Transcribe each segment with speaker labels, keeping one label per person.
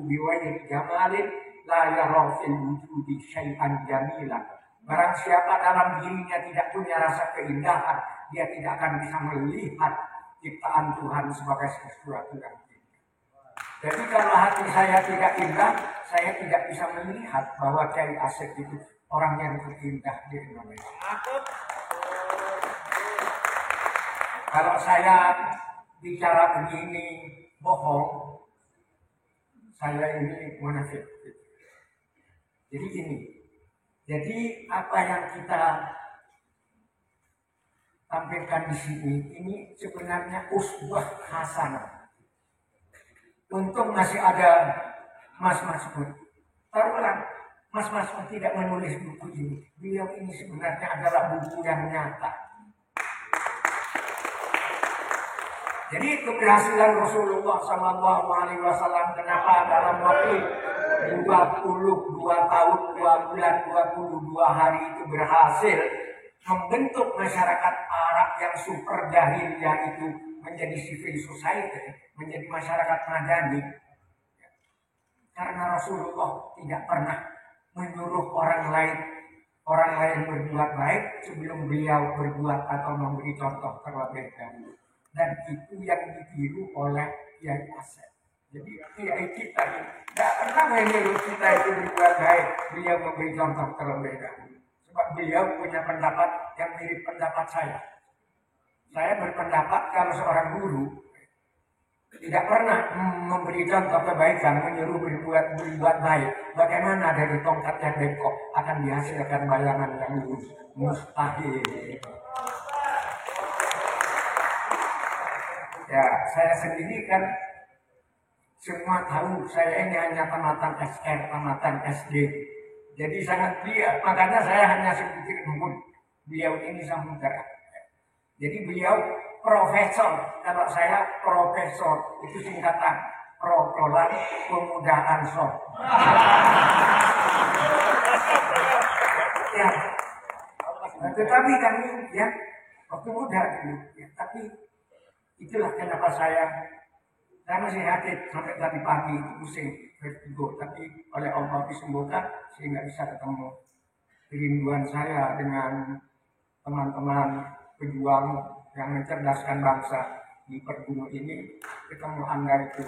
Speaker 1: biwajhin jamalin la yara fil wujudi syai'an jamilan. Barang siapa dalam dirinya tidak punya rasa keindahan, dia tidak akan bisa melihat ciptaan Tuhan sebagai sesuatu yang indah. Jadi kalau hati saya tidak indah, saya tidak bisa melihat bahwa Kyai Asep itu orang yang terindah di Indonesia. Kalau saya bicara begini bohong, saya ini munafik. Jadi gini. Jadi apa yang kita tampilkan di sini ini sebenarnya uswah hasanah. Untung masih ada Mas Masud. Taruhlah Mas Masud tidak menulis buku ini. Beliau ini sebenarnya adalah buku yang nyata. Jadi keberhasilan Rasulullah SAW kenapa dalam waktu 22 tahun, 2 bulan, 22 hari itu berhasil membentuk masyarakat Arab yang super jahiliyah itu menjadi civil society, menjadi masyarakat madani. Karena Rasulullah tidak pernah menyuruh orang lain berbuat baik sebelum beliau berbuat atau memberi contoh terlebih dahulu. Dan itu yang ditiru oleh Kyai Asep. Jadi Kyai kita tidak pernah menyuruh kita itu berbuat baik. Beliau memberi contoh terlebih dahulu. Sebab beliau punya pendapat yang mirip pendapat saya. Saya berpendapat kalau seorang guru tidak pernah memberi contoh kebaikan, menyuruh berbuat baik. Bagaimana dari tongkat yang bengkok akan dihasilkan bayangan yang lurus? Mustahil. Ya, saya sendiri kan semua tahu saya ini hanya tamatan SR, tamatan SD. Jadi sangat lihat, makanya saya hanya sedikit menyebut beliau ini samudera. Jadi beliau profesor, kalau saya profesor itu singkatan Protolan Pemuda Ansor. Ya, tetapi kami ya waktu muda dulu, ya, tapi itulah kenapa saya masih sakit sampai tadi pagi itu pusing vertigo, tapi oleh Allah disembuhkan sehingga bisa ketemu. Kerinduan saya dengan teman-teman pejuang yang mencerdaskan bangsa di Pergunung ini, ketemu Anda itu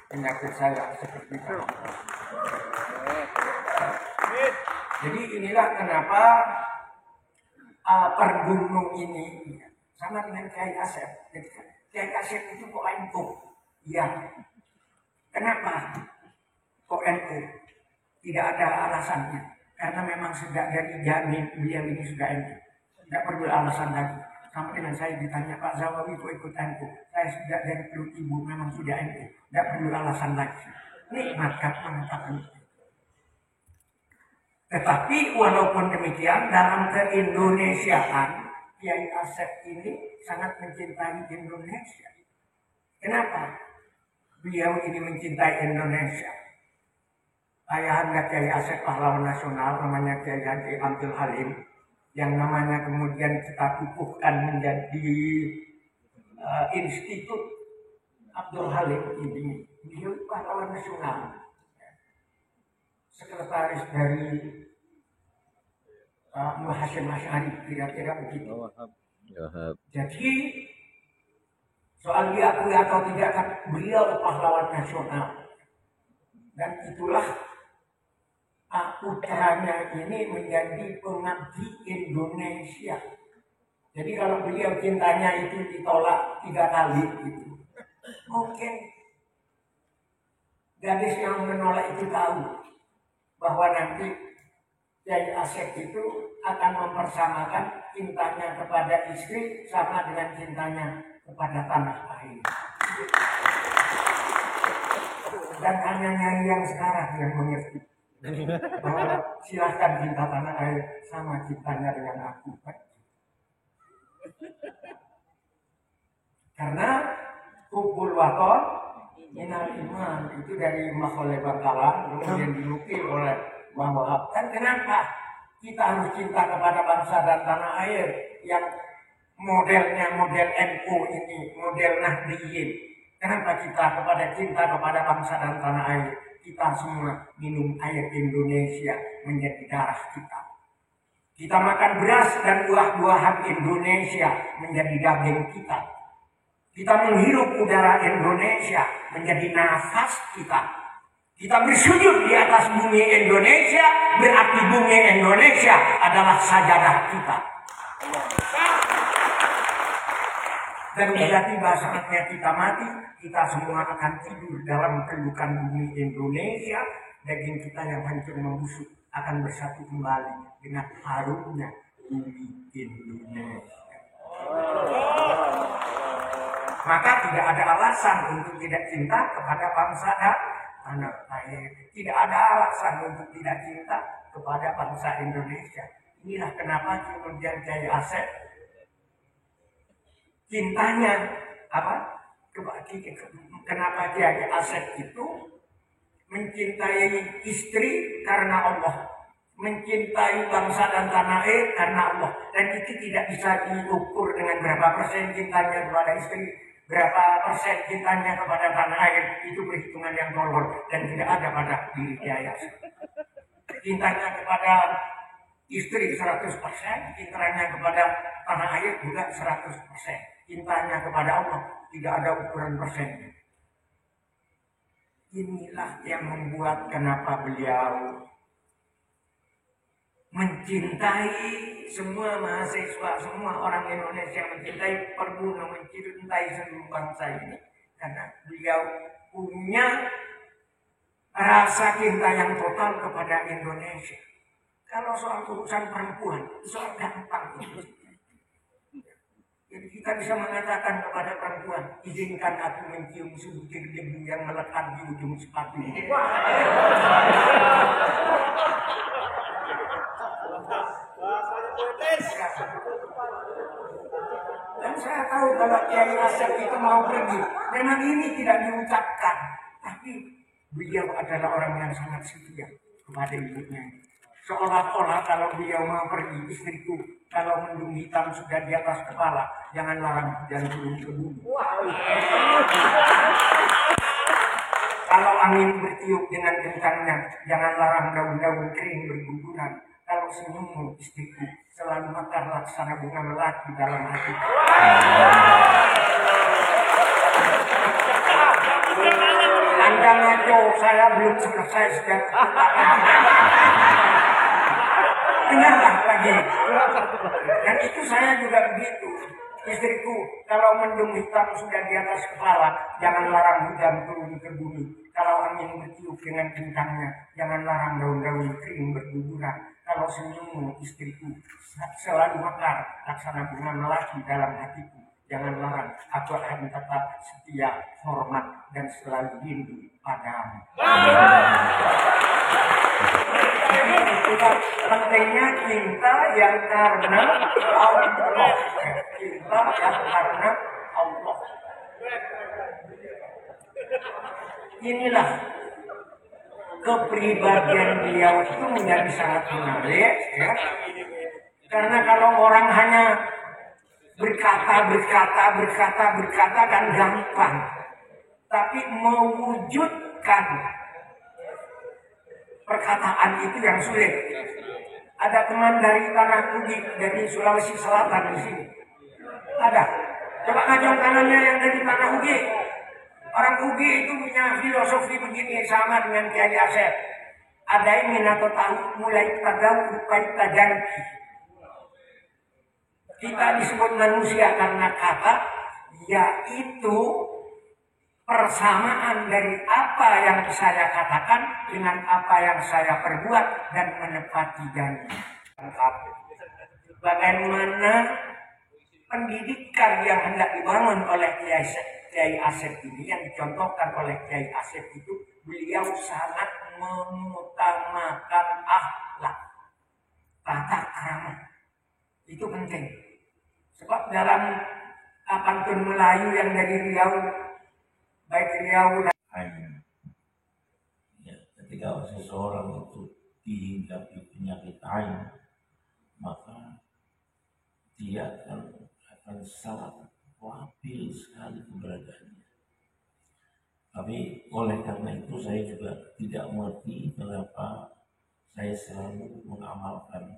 Speaker 1: penyakit saya seperti itu. Jadi inilah kenapa Pergunung ini sama dengan Kyai Asep. Kyai Asep itu kok NU? Iya. Kenapa kok NU? Tidak ada alasannya. Karena memang sejak dari janin beliau ini sudah NU. Tidak perlu alasan lagi. Sampai dengan saya ditanya, Pak Zawawi kok ikut NU? Saya sejak dari perut ibu memang sudah NU. Tidak perlu alasan lagi. Nikmat mengatakan. Tetapi walaupun demikian dalam keindonesiaan Kyai Asep ini sangat mencintai Indonesia. Kenapa? Beliau ini mencintai Indonesia. Ayahanda Kyai Asep pahlawan nasional namanya Kyai Haji Abdul Halim, yang namanya kemudian kita kukuhkan menjadi Institut Abdul Halim ini. Beliau pahlawan nasional. Sekretaris dari Hasyim Asy'ari, kira-kira begitu. Jadi soal diakui atau tidak kan beliau pahlawan nasional, dan itulah putranya ini menjadi pengabdi Indonesia. Jadi kalau beliau cintanya itu ditolak 3 kali itu, mungkin gadis yang menolak itu tahu bahwa nanti Kyai Asep itu akan mempersamakan cintanya kepada istri sama dengan cintanya kepada tanah air. Dan hanya Nyai yang sekarang yang mengerti bahwa silahkan cinta tanah air sama cintanya dengan aku. Karena hubul waton minal iman itu dari Makhluk Bangkalan kemudian dinukil oleh Mbah Wahab. Dan kenapa kita harus cinta kepada bangsa dan tanah air yang modelnya model NU ini, model Nahdliyin? Kenapa kita cinta kepada bangsa dan tanah air? Kita kita semua minum air Indonesia menjadi darah kita. Kita makan beras dan buah-buahan Indonesia menjadi daging kita. Kita menghirup udara Indonesia menjadi nafas kita. Kita bersujud di atas bumi Indonesia, berarti bumi Indonesia adalah sajadah kita. Dan tiba-tiba saatnya kita mati, kita semua akan tidur dalam pelukan bumi Indonesia. Daging kita yang hancur membusuk akan bersatu kembali dengan harumnya bumi Indonesia. Maka tidak ada alasan untuk tidak cinta kepada bangsa dan tanah air. Tidak ada alasan untuk tidak cinta kepada bangsa Indonesia. Inilah kenapa kemudian Kiai Asep cintanya apa? Kenapa Kiai Asep itu mencintai istri karena Allah, mencintai bangsa dan tanah air karena Allah, dan itu tidak bisa diukur dengan berapa persen cintanya kepada istri, berapa persen cintanya kepada tanah air. Itu perhitungan yang tolol dan tidak ada pada diri Kiai Asep. Cintanya kepada istri 100%, cintanya kepada tanah air juga 100%. Cintanya kepada Allah tidak ada ukuran persennya. Inilah yang membuat kenapa beliau mencintai semua mahasiswa, semua orang Indonesia, mencintai Perbuno, mencintai seluruh bangsa ini. Karena beliau punya rasa cinta yang total kepada Indonesia. Kalau soal urusan perempuan, soal gampang itu. Jadi kita bisa mengatakan kepada perempuan, izinkan aku mencium sebutir debu yang melekat di ujung sepatu ini. Dan saya tahu kalau Kiai Asep itu mau pergi, memang ini tidak diucapkan, tapi beliau adalah orang yang sangat setia kepada ibunya. Seolah-olah kalau beliau mau pergi, istriku, kalau mendung hitam sudah di atas kepala, jangan larang hujan turun ke bumi. Kalau angin bertiup dengan kencangnya, jangan larang daun-daun kering berguguran. Kalau senyummu, istriku, selalu mekar laksana bunga melati dalam hati. Anda ngaco, saya belum selesai sejak dengarlah lagi. Dan itu saya juga begitu. Istriku, kalau mendung hitam sudah di atas kepala, jangan larang hujan turun ke bumi. Kalau angin bertiup dengan kencangnya, jangan larang daun-daun kering berguguran. Kalau senyummu, istriku, selalu mekar laksana bunga melati dalam hatiku. Jangan larang, aku akan tetap setia, hormat, dan selalu rindu padamu. Pentingnya cinta yang karena Allah. Cinta yang karena Allah. Inilah kepribadian beliau itu menjadi sangat menarik, ya. Karena kalau orang hanya berkata kan gampang, tapi mewujudkan perkataan itu yang sulit. Ada teman dari Tanah Ugi, dari Sulawesi Selatan di sini. Ada. Coba ngajong tangannya yang dari Tanah Ugi. Orang Ugi itu punya filosofi begini, sama dengan Kiai Asep. Ada yang minato tahu mulai tagaw upay tajanki. Kita disebut manusia karena kata, yaitu persamaan dari apa yang saya katakan dengan apa yang saya perbuat dan menepati janji. Bagaimana pendidikan yang hendak dibangun oleh Kiai Asep ini, yang dicontohkan oleh Kiai Asep itu, beliau sangat mengutamakan akhlak, tata krama. Itu penting. Sebab dalam pantun Melayu yang dari Riau, baik Riau dan
Speaker 2: ya, ketika seseorang itu dihinggapi penyakit ain, maka dia akan sangat labil sekali keberadaannya. Tapi oleh karena itu saya juga tidak mengerti kenapa saya selalu mengamalkan